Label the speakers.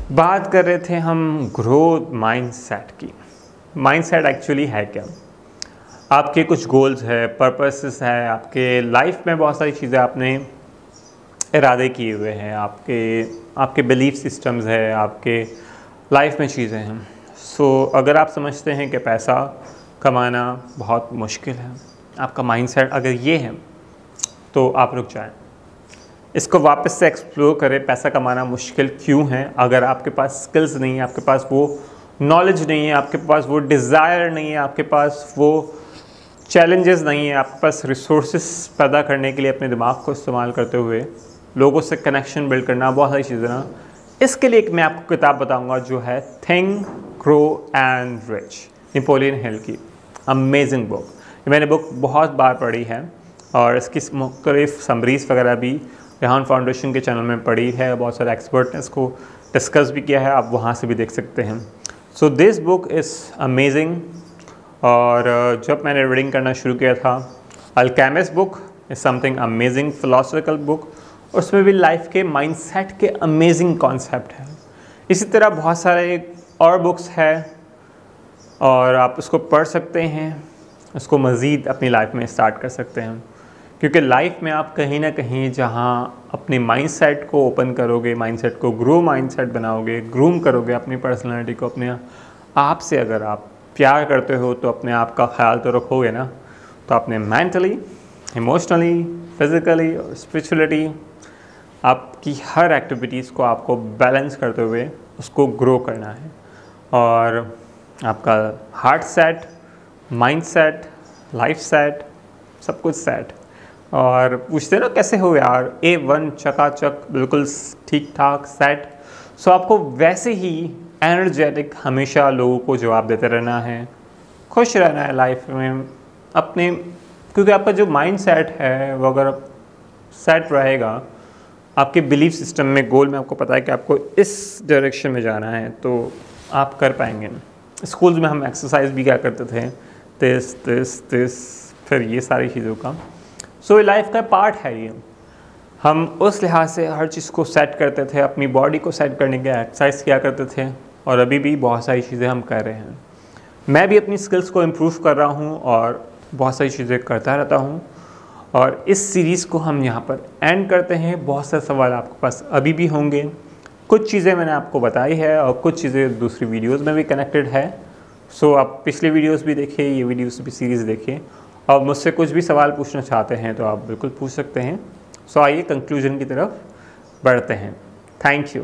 Speaker 1: बात कर रहे थे हम ग्रोथ माइंडसेट की। माइंडसेट एक्चुअली है क्या? आपके कुछ गोल्स है, पर्पसेस है, आपके लाइफ में बहुत सारी चीज़ें आपने इरादे किए हुए हैं, आपके बिलीफ सिस्टम्स है, आपके लाइफ में चीज़ें हैं। अगर आप समझते हैं कि पैसा कमाना बहुत मुश्किल है, आपका माइंडसेट अगर ये है तो आप रुक जाएं, इसको वापस से एक्सप्लोर करें। पैसा कमाना मुश्किल क्यों है? अगर आपके पास स्किल्स नहीं है, आपके पास वो नॉलेज नहीं है, आपके पास वो डिज़ायर नहीं है, आपके पास वो चैलेंजेस नहीं है, आपके पास रिसोर्सेस पैदा करने के लिए अपने दिमाग को इस्तेमाल करते हुए लोगों से कनेक्शन बिल्ड करना, बहुत सारी चीज़ें ना, इसके लिए एक मैं आपको किताब बताऊंगा जो है think grow and rich, Napoleon Hill की। Amazing book. मैंने बुक बहुत बार पढ़ी है और इसकी मुख्तलिफ समरीज वगैरह भी रेहान फाउंडेशन के चैनल में पढ़ी है। बहुत सारे एक्सपर्ट ने इसको डिस्कस भी किया है, आप वहाँ से भी देख सकते हैं। So this book is amazing. और जब मैंने रीडिंग करना शुरू किया था, alchemist book is something amazing, philosophical book. उसमें भी लाइफ के माइंडसेट के अमेजिंग कॉन्सेप्ट हैं। इसी तरह बहुत सारे और बुक्स हैं और आप उसको पढ़ सकते हैं, उसको मज़ीद अपनी लाइफ में स्टार्ट कर सकते हैं। क्योंकि लाइफ में आप कहीं ना कहीं जहाँ अपने माइंडसेट को ओपन करोगे, माइंडसेट को ग्रो माइंडसेट बनाओगे, ग्रूम करोगे अपनी पर्सनालिटी को, अपने आप से अगर आप प्यार करते हो तो अपने आप का ख्याल तो रखोगे ना, तो आपने मेंटली, इमोशनली, फिज़िकली और स्पिरिचुअलिटी, आपकी हर एक्टिविटीज़ को आपको बैलेंस करते हुए उसको ग्रो करना है। और आपका heart set, mind set, life set, सब कुछ सेट। और पूछते ना कैसे हो यार, A1 चकाचक बिल्कुल ठीक ठाक सेट। आपको वैसे ही एनर्जेटिक हमेशा लोगों को जवाब देते रहना है, खुश रहना है लाइफ में अपने, क्योंकि आपका जो माइंड सेट है वो अगर सेट रहेगा, आपके बिलीफ सिस्टम में, गोल में आपको पता है कि आपको इस डायरेक्शन में जाना है, तो आप कर पाएंगे। स्कूल्स में हम एक्सरसाइज भी क्या करते थे, दिस फिर ये सारी चीज़ों का। ये लाइफ का पार्ट है। ये हम उस लिहाज से हर चीज़ को सेट करते थे, अपनी बॉडी को सेट करने के एक्सरसाइज किया करते थे, और अभी भी बहुत सारी चीज़ें हम कर रहे हैं। मैं भी अपनी स्किल्स को इम्प्रूव कर रहा हूँ और बहुत सारी चीज़ें करता रहता हूँ। और इस सीरीज़ को हम यहाँ पर एंड करते हैं। बहुत सारे सवाल आपके पास अभी भी होंगे, कुछ चीज़ें मैंने आपको बताई है और कुछ चीज़ें दूसरी वीडियोस में भी कनेक्टेड है। आप पिछले वीडियोस भी देखिए, ये वीडियोस भी सीरीज़ देखिए, और मुझसे कुछ भी सवाल पूछना चाहते हैं तो आप बिल्कुल पूछ सकते हैं। आइए कंक्लूजन की तरफ बढ़ते हैं। Thank you.